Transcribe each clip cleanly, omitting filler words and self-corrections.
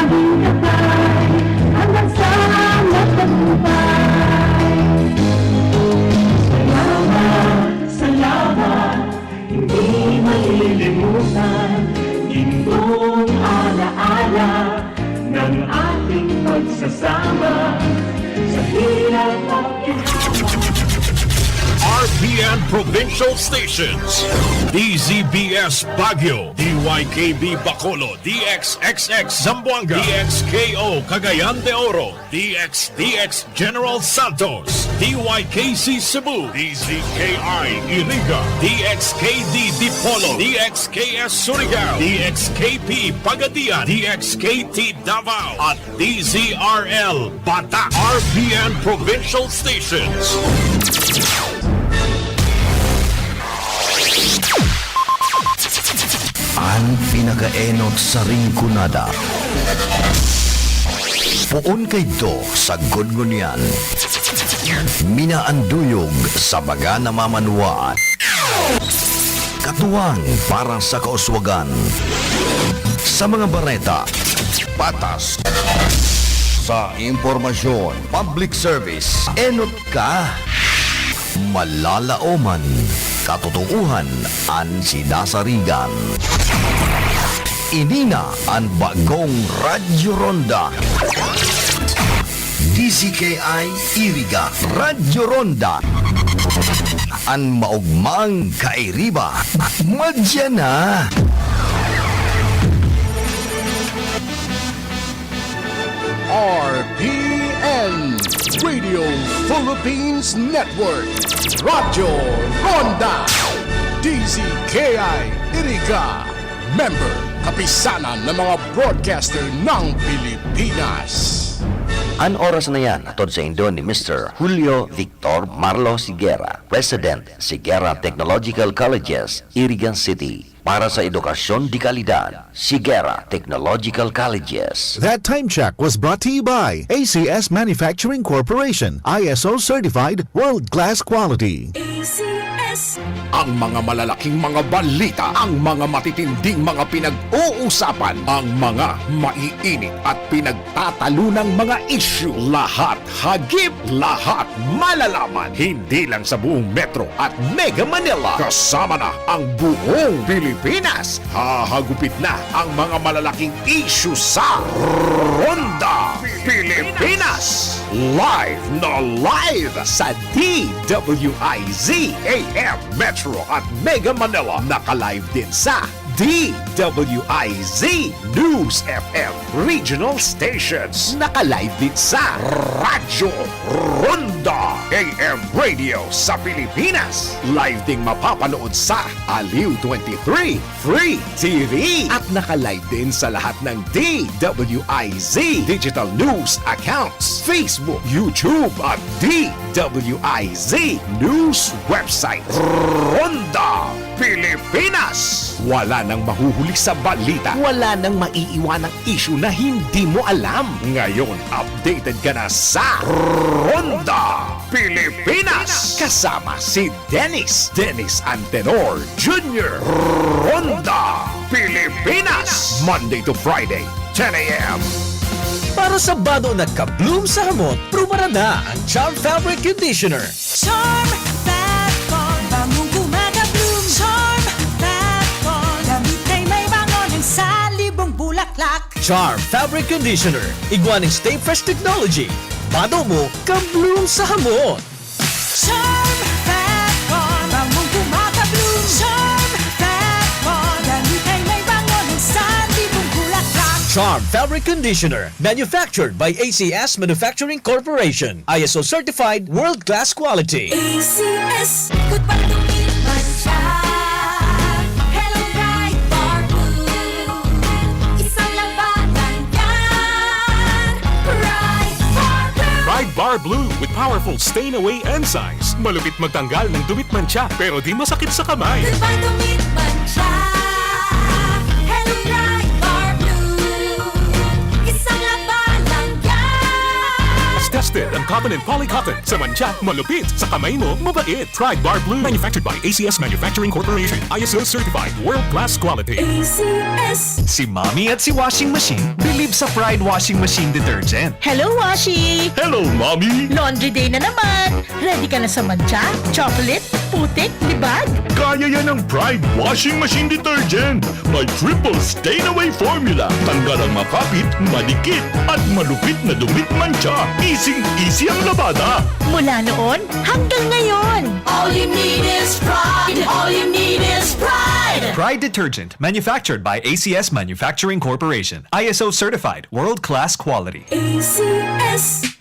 laging katay hanggang sa magtagumpay. Salamat, salamat, hindi malilimutan, gintong alaala ng ating pagsasama sa hirap at ginhawa. RPN Provincial Stations, DZBS Baguio, DYKB Bacolod, DXXX Zamboanga, DXKO Cagayan de Oro, DXDX General Santos, DYKC Cebu, DZKI Iriga, DXKD Dipolo, DXKS Surigao, DXKP Pagadian, DXKT Davao, at DZRL Batak. RPN Provincial Stations. Ang pinakaenot sa ringkunada. Puon kay do sa gudngunyan. Minaanduyog sa baga na mamanuan. Katuwang para sa kauswagan. Sa mga bareta, patas. Sa impormasyon, public service, enot ka. Malalaoman, katotohanan ang sinasarigan. Inina ang bagong Radyo Ronda. DZKI Iriga Radyo Ronda. Ang maugmang kairiba. Madya na. RPN Radio Philippines Network, Radyo Ronda, DZKI Iriga, member kapisanan ng mga broadcaster ng Pilipinas. An oras na yan, atod sa Indo ni Mr. Julio Victor Marlo Siguera, President, Siguera Technological Colleges, Irigan City. Para sa edukasyon di kalidad, Siguera Technological Colleges. That time check was brought to you by ACS Manufacturing Corporation, ISO certified world-class quality. ACS. Ang mga malalaking mga balita, ang mga matitinding mga pinag-uusapan, ang mga maiinit at pinagtatalunang mga issue. Lahat hagip, lahat malalaman. Hindi lang sa buong Metro at Mega Manila. Kasama na ang buong Pilipinas. Hahagupit na ang mga malalaking issue sa Ronda Pilipinas. Live na live sa DWIZ AM Metro at Mega Manila. Naka-live din sa DWIZ News FM Regional Stations. Naka-live din sa Radyo Ronda AM Radio sa Pilipinas. Live ding mapapanood sa Aliw 23 Free TV. At naka-live din sa lahat ng DWIZ Digital News accounts, Facebook, YouTube at DWIZ News website. Ronda Pilipinas. Wala nang mahuhuli sa balita. Wala nang maiiwanang issue na hindi mo alam. Ngayon, updated ka na sa Ronda Pilipinas. Kasama si Dennis Antenor Jr. Ronda Pilipinas. Monday to Friday, 10 a.m. Para sa bado nagka-bloom sa hamot, prumara na ang Charm Fabric Conditioner. Charm Fat-Con, bangong kumaga-bloom. Charm Fat-Con, gamit ay may bangon ng salibong bulaklak. Charm Fabric Conditioner, igwaning Stay Fresh Technology. Bado mo, ka-bloom sa hamot. Charm Fat-Con, bangong kumaga-bloom. Charm Fat-Con, gamit ay may bangon ng salibong bulaklak. Charm Fabric Conditioner, manufactured by ACS Manufacturing Corporation. ISO certified world-class quality. ACS, good pa tumit man siya. Hello, Bright Bar Blue. Isang labanan yan. Bright Bar Blue. Pride Bar Blue with powerful stain-away enzymes. Malupit magtanggal ng dumit mancha pero di masakit sa kamay. Good pa tumit man siya. Hello, Bright Bar Blue. Isang labanan yan. As tested ang cotton and polycotton. Sa mancha, malupit. Sa kamay mo, mabait. Pride Bar Blue. Manufactured by ACS Manufacturing Corporation. ISO certified world-class quality. ACS. Si Mommy at si Washing Machine, Bilib sa Pride Washing Machine Detergent. Hello, Washi! Hello, Mommy! Laundry day na naman! Ready ka na sa mancha, chocolate, putik, libag? Kaya yan ng Pride Washing Machine Detergent. May triple stain-away formula. Tanggal ang makapit, malikit, at malupit na dumit mancha. Easy ang labada. Mula noon hanggang ngayon! All you need is pride. All you need is pride. Pride Detergent, manufactured by ACS Manufacturing Corporation. ISO certified, world-class quality. ACS.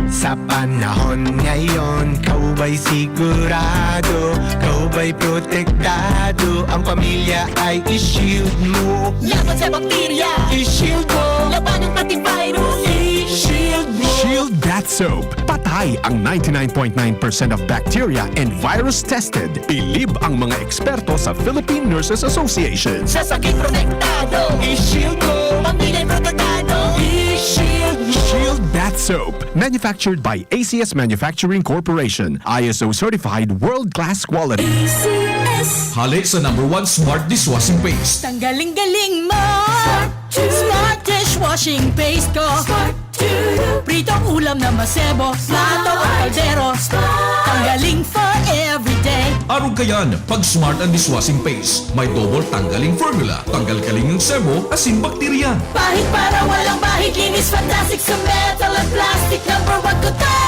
Sa panahon ngayon, kau ba'y sigurado? Kau ba'y protektado? Ang pamilya ay i-shield mo. Laban sa bakterya. I-shield mo. Laban ng pati virus. I-shield mo. Shield That Soap. Patay ang 99.9% of bacteria and virus tested. Bilib ang mga eksperto sa Philippine Nurses Association. Sa sakit protektado. I-shield mo. Pamilya protektado. I-shield mo. Shield That Soap. Manufactured by ACS Manufacturing Corporation. ISO certified world-class quality. ACS. Halik sa #1 Smart Dishwashing Paste. Tanggaling-galing mo! Smart dishwashing paste ko! Pritong ulam na masebo, plato o kaldero. Tanggaling for everyday. Arog kayan, pag Smart ang Dishwashing Paste, may double tanggaling formula. Tanggal-galing ng sebo, asin bakterya. Pahit para walang bahid. Linis fantastic sa metal at plastic. #1 ko to.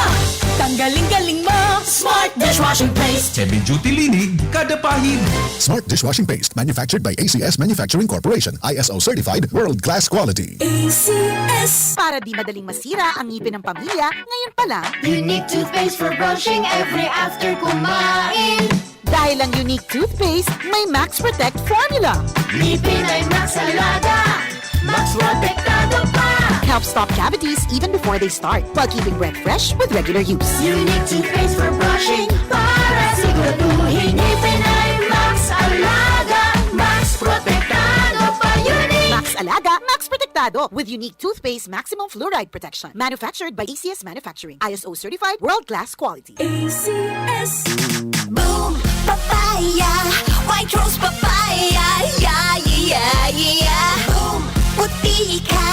Tanggaling-galing mo! Smart dishwashing paste. Heavy duty linig, kada pahid. Smart Dishwashing Paste. Manufactured by ACS Manufacturing Corporation. ISO certified world-class quality. ACS. Para di madaling masira ang ngipin ng pamilya, ngayon pa lang, Unique toothpaste for brushing every after kumain. dahil ang unique toothpaste, may Max Protect formula. Ngipin ay Max Alaga. Max protektado pa. Helps stop cavities even before they start, while keeping breath fresh with regular use. Unique toothpaste for brushing. Para siguraduhin ngipin ay Max Alaga. Max protektado pa. Unique. Max Alaga, Max Protectado with unique toothpaste maximum fluoride protection. Manufactured by ACS Manufacturing. ISO certified world-class quality. ACS. Boom, papaya, white rose papaya, yeah, yeah, yeah. Boom, puti ka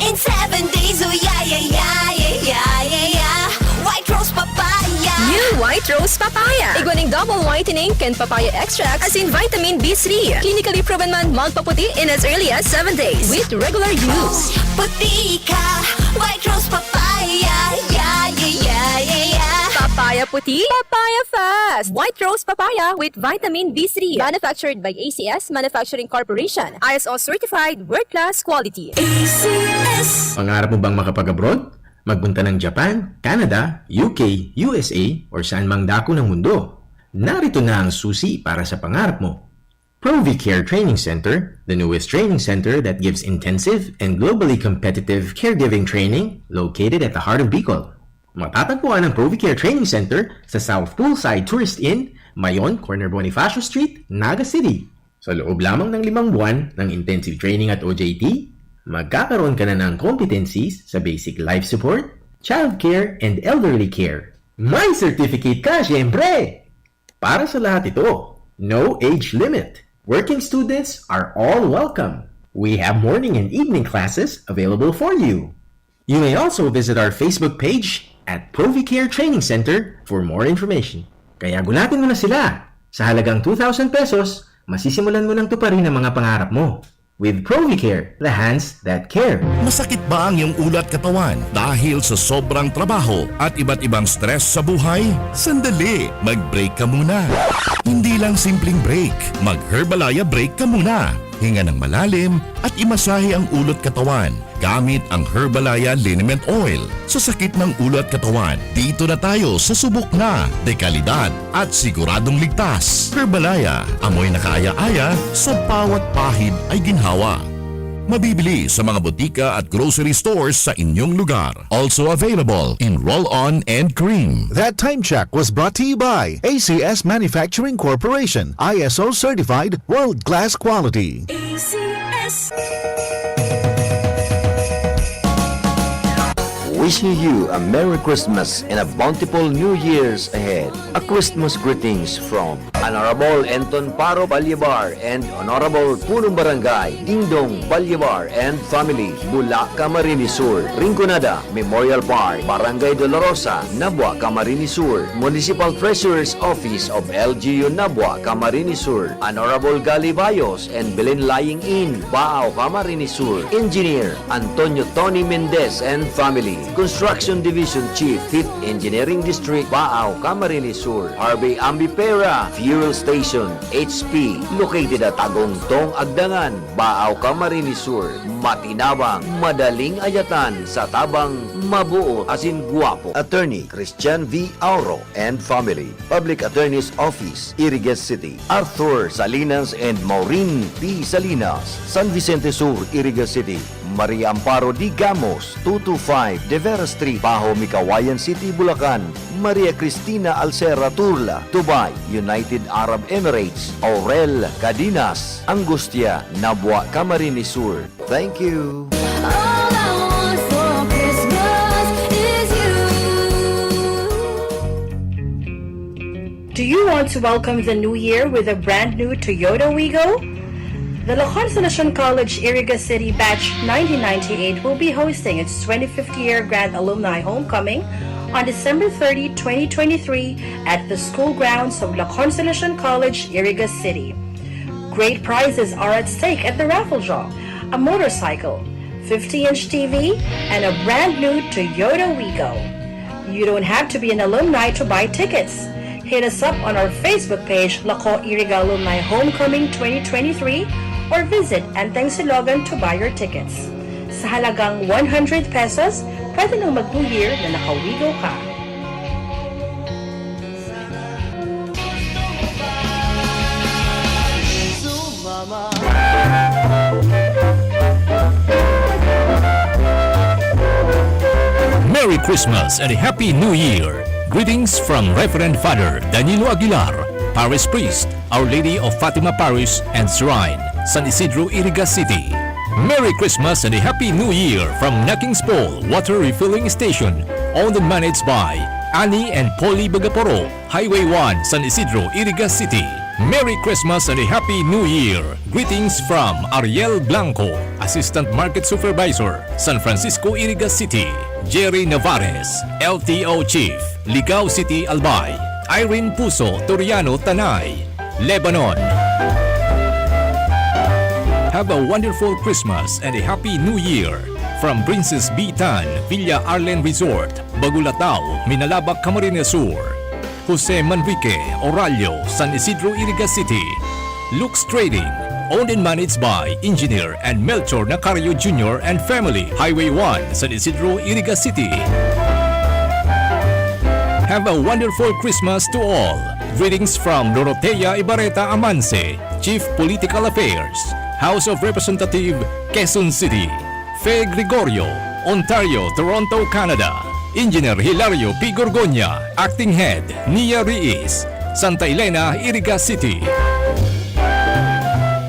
in 7 days, oh yeah, yeah, yeah, yeah, yeah, yeah. White rose papaya. New White Rose Papaya. Iguaning double whitening and papaya extract as in vitamin B3. Clinically proven man magpaputi in as early as 7 days with regular use. Puti ka, white rose papaya, yeah, yeah, yeah, yeah, yeah. Papaya puti, papaya fast. White Rose Papaya with vitamin B3. Manufactured by ACS Manufacturing Corporation. ISO certified world-class quality. ACS. Pangarap mo bang makapag-abroad? Magpunta ng Japan, Canada, UK, USA, or saan mang dako ng mundo? Narito na ang susi para sa pangarap mo. ProviCare Training Center, the newest training center that gives intensive and globally competitive caregiving training located at the heart of Bicol. Matatagpuan ang ProviCare Training Center sa South Poolside Tourist Inn, Mayon, Corner Bonifacio Street, Naga City. Sa loob lamang ng 5 buwan ng intensive training at OJT, magkakaroon ka na ng competencies sa basic life support, childcare, and elderly care. May certificate ka, syempre! Para sa lahat ito, no age limit. Working students are all welcome. We have morning and evening classes available for you. You may also visit our Facebook page at ProviCare Training Center for more information. Kaya gulatin mo na sila. Sa halagang 2,000 pesos, masisimulan mo nang tuparin ang mga pangarap mo. With ProviCare, the hands that care. Masakit ba ang iyong ulat katawan dahil sa sobrang trabaho at iba't ibang stress sa buhay? Sandali, mag-break ka muna. Hindi lang simpleng break, mag-Herbalaya break ka muna. Hinga ng malalim at imasahe ang ulot katawan gamit ang Herbalaya Liniment Oil. Sa sakit ng ulot katawan, dito na tayo sa subok na, dekalidad at siguradong ligtas. Herbalaya, amoy na kaaya-aya sa bawat pahid ay ginhawa. Mabibili sa mga butika at grocery stores sa inyong lugar. Also available in roll-on and cream. That time check was brought to you by ACS Manufacturing Corporation. ISO certified world-class quality. ACS. Wishing you a Merry Christmas and a bountiful New Year's ahead. A Christmas greetings from Honorable Anton Paro Balyabar and Honorable Punong Barangay Dingdong Balyabar and family, Bula, Camarines Sur. Rinconada Memorial Park, Barangay Dolorosa, Nabwa, Camarines Sur. Municipal Treasurer's Office of LGU Nabwa, Camarines Sur. Honorable Galibayos and Belen Lying In, Baao, Camarines Sur. Engineer Antonio Tony Mendez and family. Construction Division Chief, 5th Engineering District, Baao, Camarines Sur. Harvey Ambipera Fuel Station, HP, located at Tagongtong, Agdangan, Baao, Camarines Sur. Matinabang, madaling ayatan sa tabang mabuo asin guwapo. Attorney Christian V. Auro and family. Public Attorney's Office, Irigas City. Arthur Salinas and Maureen P. Salinas, San Vicente Sur, Irigas City. Maria Amparo D. Gamos, 225 De Vera Street, Bajo, Mikawayan City, Bulacan. Maria Cristina Alcera Turla, Dubai, United Arab Emirates. Aurel Cadinas, Angustia, Nabwa, Camarines Sur. Thank you. All I want for Christmas is you. Do you want to welcome the new year with a brand new Toyota Wigo? The La Consolacion College Iriga City Batch 1998 will be hosting its 25th year Grand Alumni Homecoming on December 30, 2023 at the school grounds of La Consolacion College Iriga City. Great prizes are at stake at the raffle draw: a motorcycle, 50-inch TV, and a brand new Toyota Wigo. You don't have to be an alumni to buy tickets. Hit us up on our Facebook page, Laco Iriga Alumni Homecoming 2023, or visit Anteng Silogan to buy your tickets. Sa halagang 100 pesos, pwede nang mag-New Year na nakawigo ka. Merry Christmas and a Happy New Year! Greetings from Reverend Father Danilo Aguilar, Parish Priest, Our Lady of Fatima Parish and Shrine, San Isidro, Irigas City. Merry Christmas and a Happy New Year from Nakings Pole Water Refilling Station, owned and managed by Annie and Polly Bagaporo, Highway 1, San Isidro, Irigas City. Merry Christmas and a Happy New Year! Greetings from Ariel Blanco, Assistant Market Supervisor, San Francisco, Irigas City. Jerry Navarez, LTO Chief, Ligao City, Albay. Irene Puso, Toriano, Tanay, Lebanon. Have a wonderful Christmas and a Happy New Year from Princess B. Tan, Villa Arlen Resort, Bagulatao, Minalabak, Camarines Sur. Jose Manrique, Oralio, San Isidro, Irigas City. Lux Trading, owned and managed by Engineer and Melchor Nacario Jr. and family, Highway 1, San Isidro, Irigas City. Have a wonderful Christmas to all. Greetings from Dorotea Ibarreta Amance, Chief Political Affairs, House of Representative, Quezon City. Fe Gregorio, Ontario, Toronto, Canada. Engineer Hilario P. Gorgonia, Acting Head, Nia Riis, Santa Elena, Irigas City.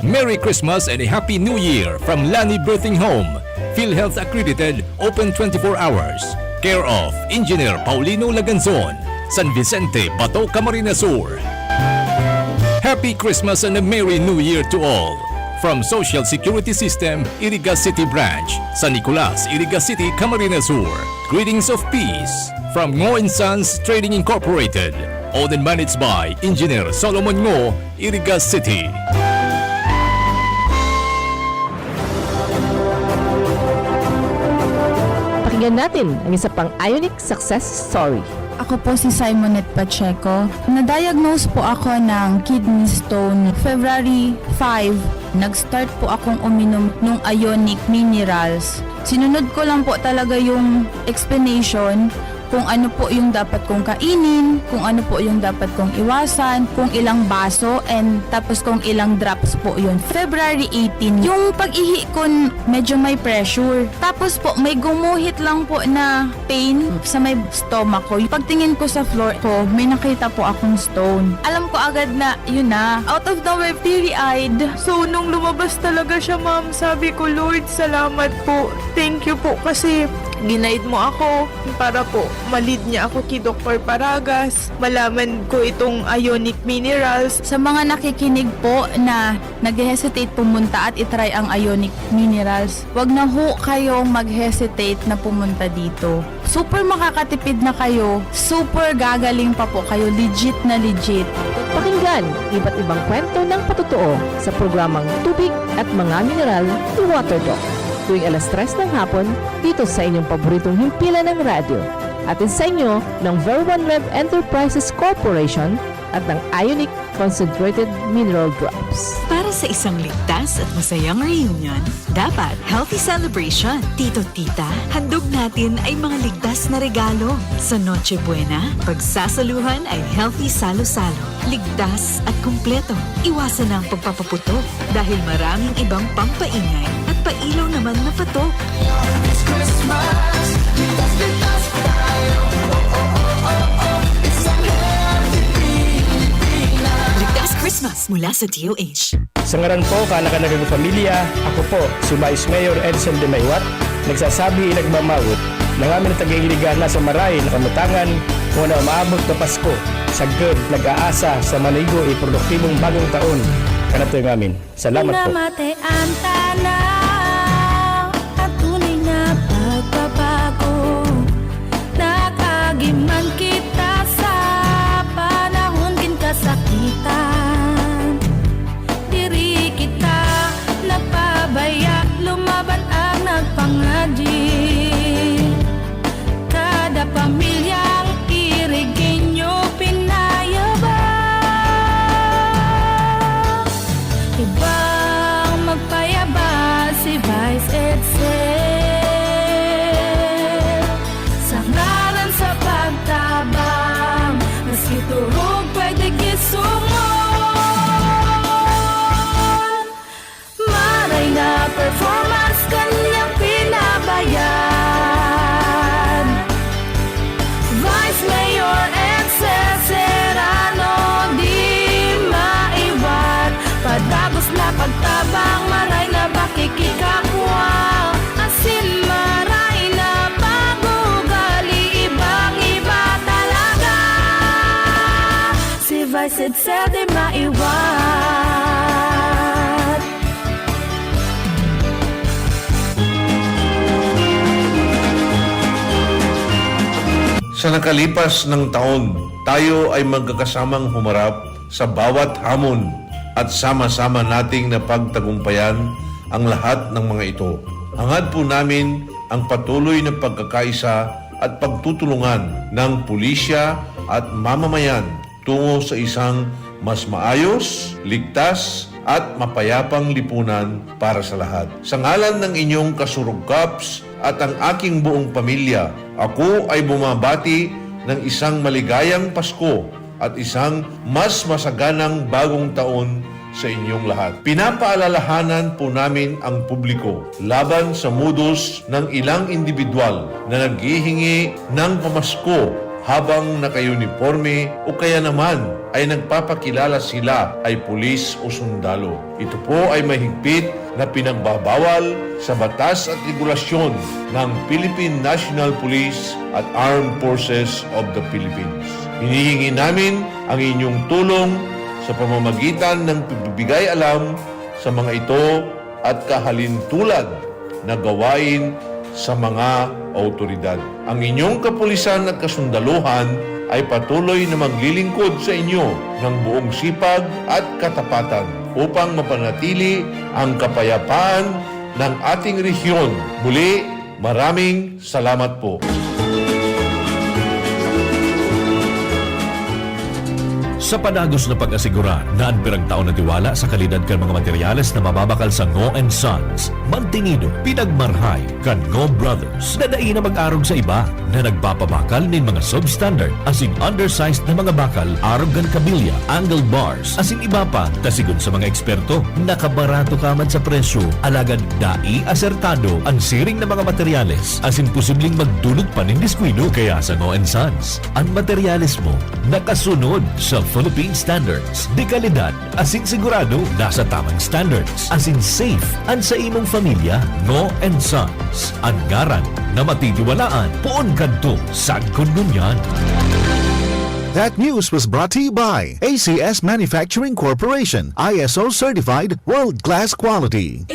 Merry Christmas and a Happy New Year from Lani Birthing Home, PhilHealth accredited, open 24 hours. Care of Engineer Paulino Laganzon, San Vicente, Bato, Camarines Sur. Happy Christmas and a Merry New Year to all. From Social Security System, Irigas City Branch, San Nicolas, Irigas City, Camarines Sur. Greetings of peace from Ngo & Sons Trading Incorporated, owned and managed by Engineer Solomon Ngo, Irigas City. Pakinggan natin ang isa pang Ionic success story. Ako po si Simonette Pacheco. Na-diagnose po ako ng kidney stone February 5. Nag-start po akong uminom ng Ionic Minerals. Sinunod ko lang po talaga yung explanation kung ano po yung dapat kong kainin, kung ano po yung dapat kong iwasan, kung ilang baso, and tapos kung ilang drops po yun. February 18, yung pag-ihi ko medyo may pressure. Tapos po may gumuhit lang po na pain sa may stomach ko. Pagtingin ko sa floor ko, may nakita po akong stone. Alam ko agad na yun na. Out of nowhere, teary-eyed. So nung lumabas talaga siya, ma'am, sabi ko, Lord, salamat po. Thank you po kasi Ginaid mo ako para po malid niya ako kay Dr. Paragas. Malaman ko itong ionic minerals. Sa mga nakikinig po na nag-hesitate pumunta at itry ang ionic minerals, wag na ho kayong mag-hesitate na pumunta dito. Super makakatipid na kayo, super gagaling pa po kayo, legit na legit. Pakinggan iba't ibang kwento ng patotoo sa programang Tubig at Mga Mineral ni Waterdoc. Tuwing alas 3 ng hapon, dito sa inyong paboritong himpilan ng radyo. Atin sa inyo ng Ver1 Rev Enterprises Corporation at ng Ionic Concentrated Mineral Drops. Para sa isang ligtas at masayang reunion, dapat healthy celebration. Tito-tita, handog natin ay mga ligtas na regalo. Sa Noche Buena, pagsasaluhan ay healthy salo-salo. Ligtas at kumpleto. Iwasan ang pagpapaputok dahil maraming ibang pampaingay at pailaw naman na patok. This Christmas, ligtas tayo. It's a healthy Pilipinas. Ligtas Christmas mula sa DOH. Sa ngaran po, kanak-kanakang pamilya, ako po, si Vice Mayor Edson de Maywat, nagsasabi nagmamawot ng aming tagailigan na sa maray na kamutangan kung na maabot na Pasko, sagad, nag-aasa sa manigo produktibong bagong taon. Kanato yung amin. Salamat po. Namate ang tanaw at tunay na pagbabago. Nakagiman kita sa panahon din kasakitan. Diri kita napabaya, lumaban ang nagpangadyi. Kada pamilyang Irigenyo pinayabang. Ibang magpayabang si Vice Edsel. Sa ngaran sa pagtabang, maski turog pwede gisungon. Maray na performance kanyang pinabayan. Vice Mayor Edsel Serrano, di maiwan. Padagos na pagtabang, maray na bakikikapwa. Asin maray na pagugali, ibang iba talaga. Si Vice Edsel di maiwan. Sa nakalipas ng taon, tayo ay magkakasamang humarap sa bawat hamon at sama-sama nating napagtagumpayan ang lahat ng mga ito. Hangad po namin ang patuloy na pagkakaisa at pagtutulungan ng pulisya at mamamayan tungo sa isang mas maayos, ligtas at mapayapang lipunan para sa lahat. Sa ngalan ng inyong kasurog Kaps at ang aking buong pamilya, ako ay bumabati ng isang maligayang Pasko at isang mas masaganang bagong taon sa inyong lahat. Pinapaalalahanan po namin ang publiko laban sa modus ng ilang individual na naghihingi ng pamasko habang naka-uniforme o kaya naman ay nagpapakilala sila ay pulis o sundalo. Ito po ay mahigpit na pinagbabawal sa batas at regulasyon ng Philippine National Police at Armed Forces of the Philippines. Hinihingi namin ang inyong tulong sa pamamagitan ng pagbibigay alam sa mga ito at kahalintulad na gawain sa mga autoridad. Ang inyong kapulisan at kasundaluhan ay patuloy na maglilingkod sa inyo ng buong sipag at katapatan upang mapanatili ang kapayapaan ng ating rehiyon. Muli, maraming salamat po. Sa padagos na pag-asigura na anpirang taon na tiwala sa kalidad kan mga materyales na mababakal sa Ngo & Sons, mantinido, pinagmarhay kan Ngo Brothers na na mag-arog sa iba na nagpapabakal nin mga substandard asin undersized na mga bakal arog kan kabilya, angled bars asin iba pa tasigon sa mga eksperto nakabarato kaman sa presyo alagad dai asertado ang siring na mga materyales asin posibleng magdulot pa nin diskwido kaya sa Ngo & Sons ang materyales mo nakasunod sa Philippine standards. Di kalidad, asin sigurado nasa tamang standards. Asin safe, an sa imong familia, no and sons. Ang ngaran na matitiwalaan, poon kadto sa kununyan. That news was brought to you by ACS Manufacturing Corporation, ISO Certified World-Class Quality.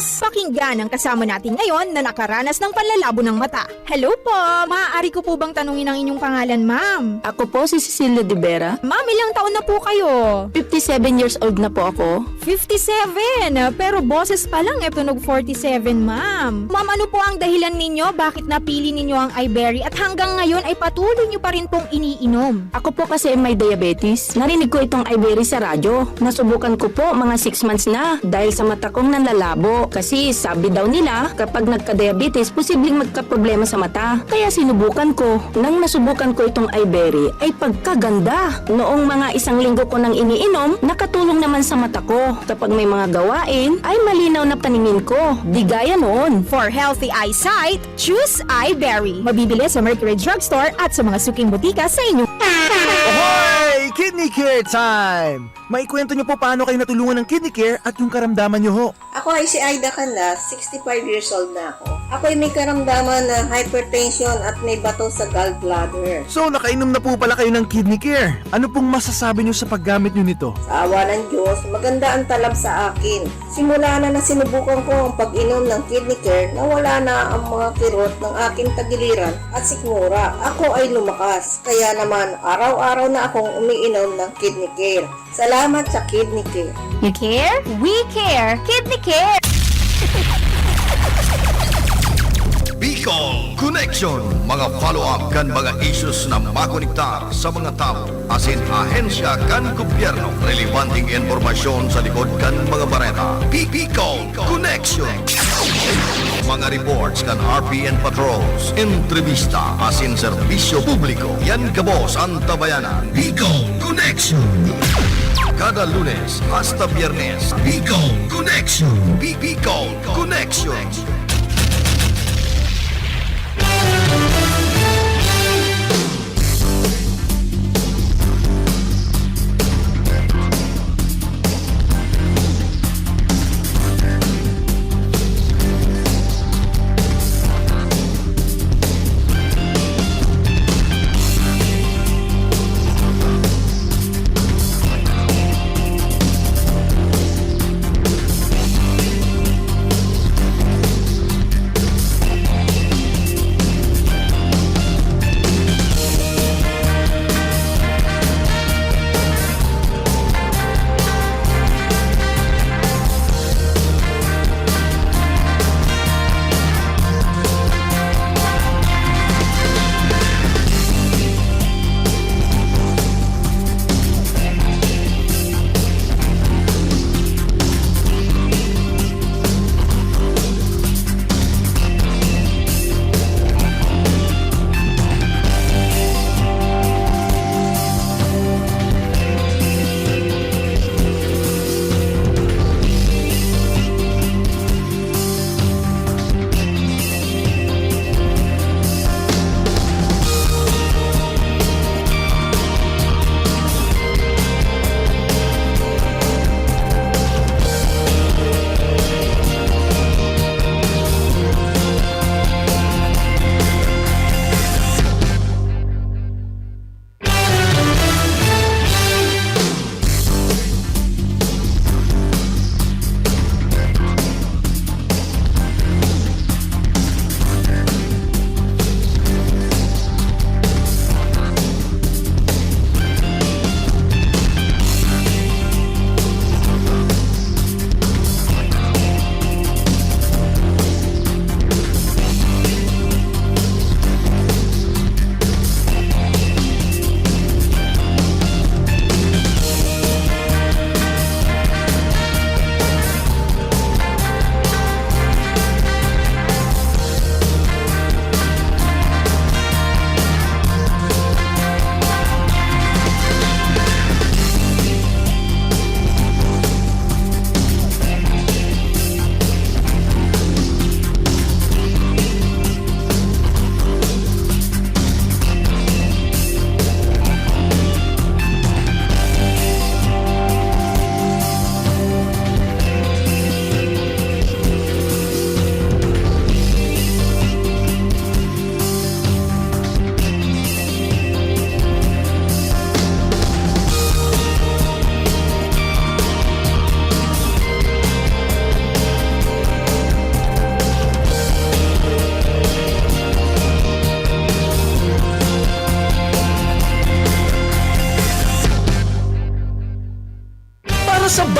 Pakinggan ang kasama natin ngayon na nakaranas ng panlalabo ng mata. Hello po! Maaari ko po bang tanungin ang inyong pangalan, ma'am? Ako po si Cecilia De Vera. Ma'am, ilang taon na po kayo? 57 years old na po ako. 57! Pero boses pa lang tunog 47, ma'am. Ma'am, ano po ang dahilan ninyo? Bakit napili ninyo ang iBerry at hanggang ngayon ay patuloy nyo pa rin pong iniinom? Ako po kasi may diabetes. Narinig ko itong iBerry sa radyo. Nasubukan ko po mga 6 months na dahil sa mata kong nanlalabo. Kasi sabi daw nila kapag nagka-diabetes, posibleng magka-problema sa mata. Kaya sinubukan ko. Nang nasubukan ko itong iBerry ay pagkaganda. Noong mga 1 linggo ko nang iniinom, nakatulong naman sa mata ko. Kapag may mga gawain, ay malinaw na paningin ko. Di gaya noon. For healthy eyesight, choose iBerry. Mabibili sa Mercury Drugstore at sa mga suking butika sa inyo. Ahoy! Kidney Care time! Maikwento niyo po paano kayo natulungan ng Kidney Care at yung karamdaman niyo ho. Ako ay si Aida Canlas, 65 years old na ako. Ako ay may karamdaman na hypertension at may bato sa gallbladder. So, nakainom na po pala kayo ng Kidney Care. Ano pong masasabi niyo sa paggamit niyo nito? Sa awa ng Diyos, maganda ang talab sa akin. Simula na sinubukan ko ang pag-inom ng Kidney Care, nawala na ang mga kirot ng aking tagiliran at sikmura. Ako ay lumakas, kaya naman araw-araw na akong umiinom ng Kidney Care. Salamat sa Kidney Care. You care? We care! Kidney Care! Bicol Connection, mga follow-up kan mga issues na makonektar sa mga tao asin ahensya kan gobyerno, relevanteng informasyon sa likod kan mga bareta. Bicol Connection, mga reports kan RPN patrols, entrevista asin serbisyo publiko, yan kabos ang tabayanan. Bicol Connection, kada Lunes hasta Biyernes. Bicol Connection, Bicol Connection.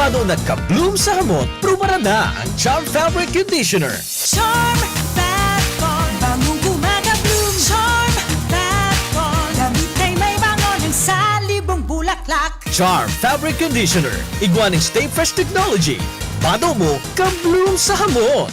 Kalmado na ka-bloom sa hamon, prumara na ang Charm Fabric Conditioner. Charm Fat Bond, bangong gumagabloom. Charm Fat Bond, damit ay may bango ng salibong bulaklak. Charm Fabric Conditioner, iguaning Stay Fresh Technology. Bado mo, ka-bloom sa hamon.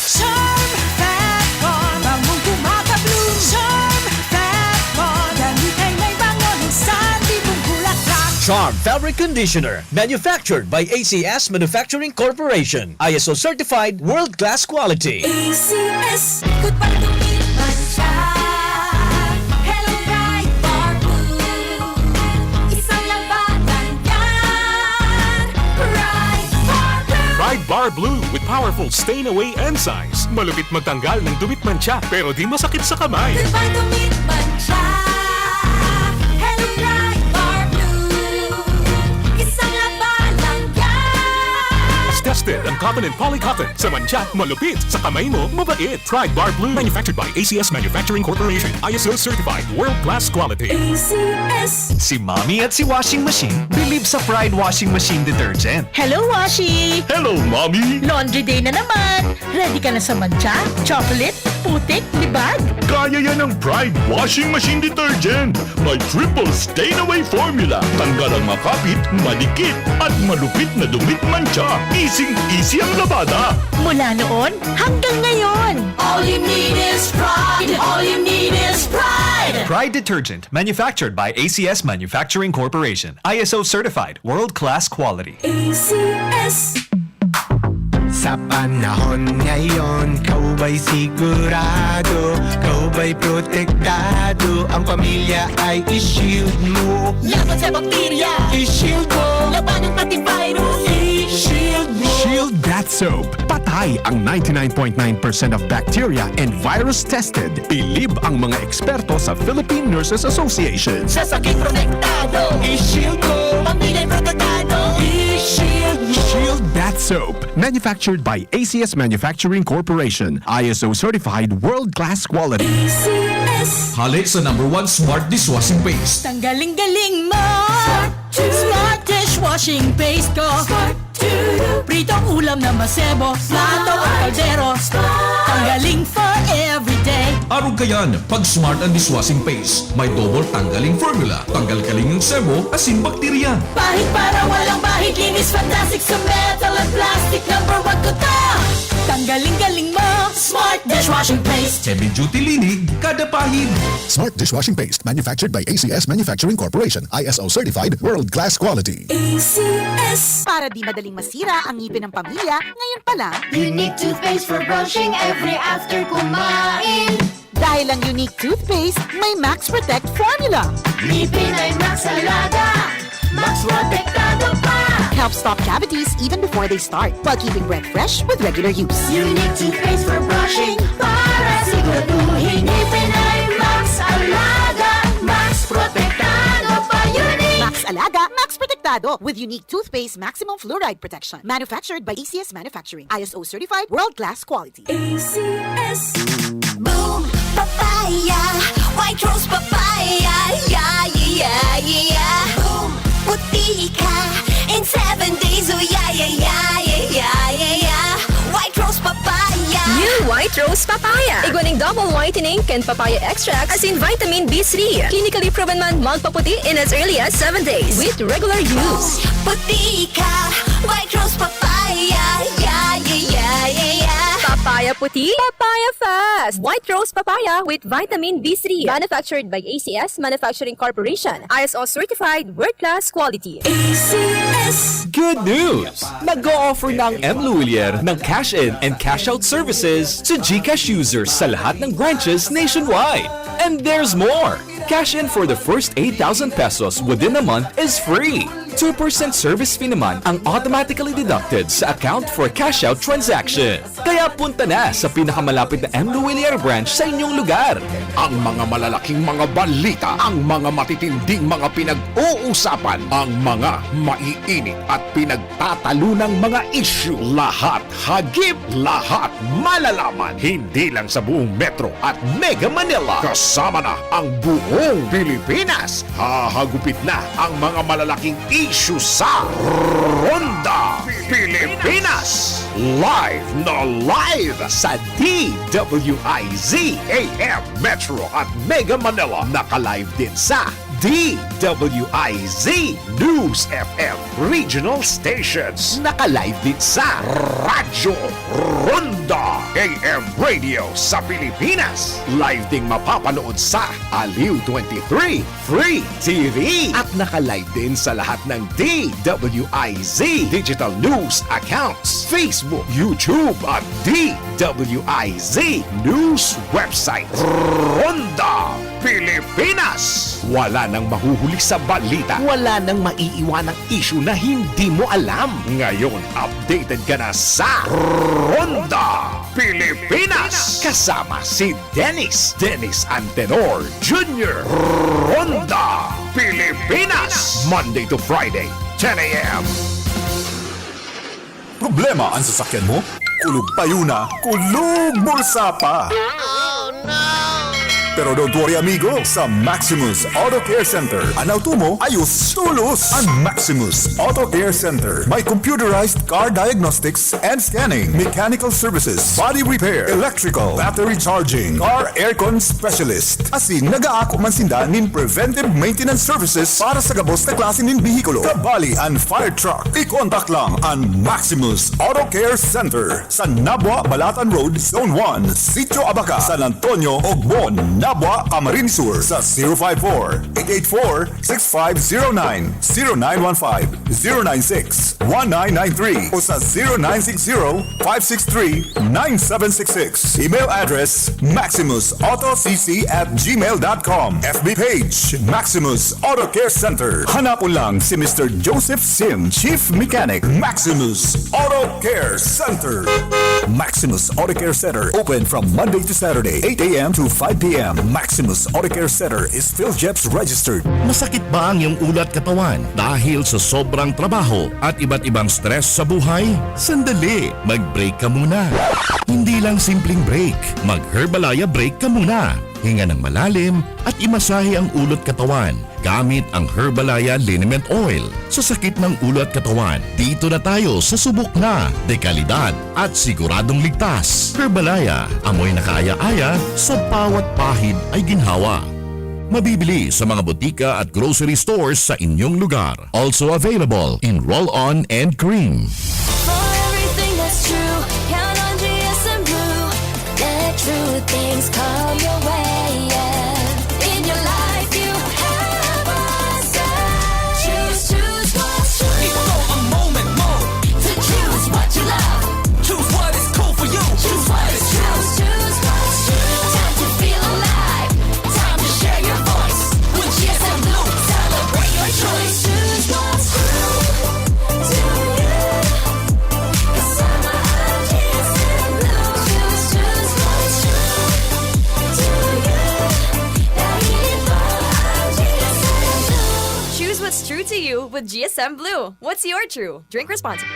Charm Fat Bond, bangong gumagabloom. Charm Fat Bond, damit ay may bango ng salibong bulaklak. Charm Fabric Conditioner, manufactured by ACS Manufacturing Corporation. ISO certified, world-class quality. ACS, good pa tumipan siya. Hello Bright Bar Blue, isang labanan yan. Bright Bar Blue. Pride Bar Blue with powerful stain-away enzymes. Malupit magtanggal ng dumit mancha pero di masakit sa kamay. Good pa tumipan siya. Hello Bright Bar Blue, isang labanan yan. Mas tested ang cotton and polycotton. Sa mancha, malupit. Sa kamay mo, mabait. Pride Bar Blue, manufactured by ACS Manufacturing Corporation. ISO certified, world-class quality. ACS. Si Mommy at si Washing Machine, believe sa Pride Washing Machine Detergent. Hello, Washi! Hello, Mommy! Laundry day na naman! Ready ka na sa mancha, chocolate, putik, libag? Kaya yan ang Pride Washing Machine Detergent. May triple stain-away formula. Tanggal ang makapit, madikit, at malupit na dumit mancha. Easy ang labada. Mula noon hanggang ngayon! All you need is pride. All you need is pride. Pride Detergent, manufactured by ACS Manufacturing Corporation. ISO certified, world-class quality. ACS. Sa panahon ngayon, kau ba'y sigurado? Kau ba'y protektado? Ang pamilya ay i-shield mo. Laban sa bakterya, I-shield mo. laban ng pati virus, I-shield mo. Shield Bath Soap. Patay ang 99.9% of bacteria and virus tested. Bilib ang mga eksperto sa Philippine Nurses Association. sa sakit protektado, I-shield mo. pamilya protektado, I-shield mo. Shield Bath Soap. Manufactured by ACS Manufacturing Corporation. ISO certified, world-class quality. ACS. Hali sa #1 Smart Dishwashing Paste. Tanggaling-galing mo! Smart dishwashing paste ko! Pritong ulam na masebo, plato o kaldero. Tanggaling for everyday. Arog kayan, pag Smart and Dishwashing Paste, may double tanggaling formula. Tanggal kaling yung sebo, asin bakterya. Bahid para walang bahid, linis fantastic sa metal at plastic. #1 ko to! Tanggaling-galing mo! Smart dishwashing paste. Heavy duty linig, kada pahid. Smart Dishwashing Paste, manufactured by ACS Manufacturing Corporation. ISO certified, world-class quality. ACS. Para di madaling masira ang ngipin ng pamilya, ngayon pa lang, Unique toothpaste for brushing every after kumain. dahil ang unique toothpaste, may Max Protect formula. Ngipin ay Max Alaga, Max Protektado pa. Helps stop cavities even before they start, while keeping breath fresh with regular use. Unique toothpaste for brushing para siguraduhin ngipin ay Max Alaga, Max Protektado pa. Unique. Max Alaga, Max Protectado with unique toothpaste maximum fluoride protection. Manufactured by ACS Manufacturing. ISO certified, world-class quality. ACS. Boom, papaya, white rose papaya, yeah, yeah, yeah. Boom, puti ka in 7 days, oh yeah, yeah, yeah, yeah, yeah, yeah. White rose papaya. New White Rose Papaya. Iguaning double whitening and papaya extract as in vitamin B3. Clinically proven man magpaputi in as early as 7 days with regular use. Puti ka, white rose papaya, yeah, yeah, yeah, yeah, yeah. Papaya puti, papaya fast. White Rose Papaya with vitamin B3. Manufactured by ACS Manufacturing Corporation. ISO certified, world-class quality. ACS. Good news! Nag-o-offer ng M. Luwilier ng cash-in and cash-out services to GCash users sa lahat ng branches nationwide. And there's more! Cash-in for the first 8,000 pesos within a month is free. 2% service fee naman ang automatically deducted sa account for cash-out transaction. Kaya punta na sa pinakamalapit na M. Luwilier branch sa inyong lugar. Ang mga malalaking mga balita, ang mga matitinding mga pinag-uusapan, ang mga maiinit at pinagtatalunang mga issue. Lahat hagip, lahat malalaman. Hindi lang sa buong Metro at Mega Manila. Kasama na ang buong Pilipinas. Hahagupit na ang mga malalaking isyu sa Ronda Pilipinas. Live na live sa DWIZ AM Metro at Mega Manila. Naka-live din sa DWIZ News FM Regional Stations. Naka-live din sa Radyo Ronda AM Radio sa Pilipinas. Live ding mapapanood sa Aliw 23 Free TV. At naka-live din sa lahat ng DWIZ Digital News accounts, Facebook, YouTube at DWIZ News website. Ronda Pilipinas. Wala nang mahuhuli sa balita. Wala nang maiiwanang issue na hindi mo alam. Ngayon, updated ka na sa Ronda Pilipinas. Kasama si Dennis Antenor Jr. Ronda Pilipinas. Monday to Friday, 10 a.m. Problema ang sasakyan mo? Kulog tayo na, kulog bulsa pa! Pero don't worry amigo, sa Maximus Auto Care Center, ang auto mo ayos tulos. Ang Maximus Auto Care Center may computerized car diagnostics and scanning, mechanical services, body repair, electrical, battery charging, car aircon specialist. Asin nag-aako man sinda nin preventive maintenance services para sa gabos na klase nin bihikulo, kabali and fire truck. I-contact lang ang Maximus Auto Care Center sa Nabwa Balatan Road, Zone 1, Sitio Abaca, San Antonio, Ogbon, Nabwa, Camarines Sur sa 054-884-6509, 0915-096-1993 o sa 0960-563-9766. Email address maximusautocc@gmail.com. FB page Maximus Auto Care Center. Hanapon lang si Mr. Joseph Sim, Chief Mechanic, Maximus Auto Care Center. Maximus Auto Care Center open from Monday to Saturday, 8 a.m. to 5 p.m. Maximus Auto Care Center is PhilJeps registered. Masakit ba ang iyong ulat katawan dahil sa sobrang trabaho at iba't ibang stress sa buhay? Sandali, mag-break ka muna. Hindi lang simpleng break, mag-Herbalaya break ka muna. Hinga ng malalim at imasahe ang ulot katawan gamit ang Herbalaya Liniment Oil. Sa sakit ng ulo at katawan, dito na tayo sa subok na, dekalidad at siguradong ligtas. Herbalaya, amoy na kaaya-aya, sa bawat pahid ay ginhawa. Mabibili sa mga butika at grocery stores sa inyong lugar. Also available in roll-on and cream. For everything that's true, count on GSM Blue. Let true things come your way, yeah. In your life you have a say. Choose what's true. Before a moment more, To choose what you love. choose what is cool for you. Choose what is true. Choose what's true. Time to feel alive. Time to share your voice. With GSM Blue, celebrate your choice. Choose what's true to you. 'Cause I'm a GSM Blue. Choose what's true to you. Choose what's true to you with GSM Blue. What's your true? Drink responsibly.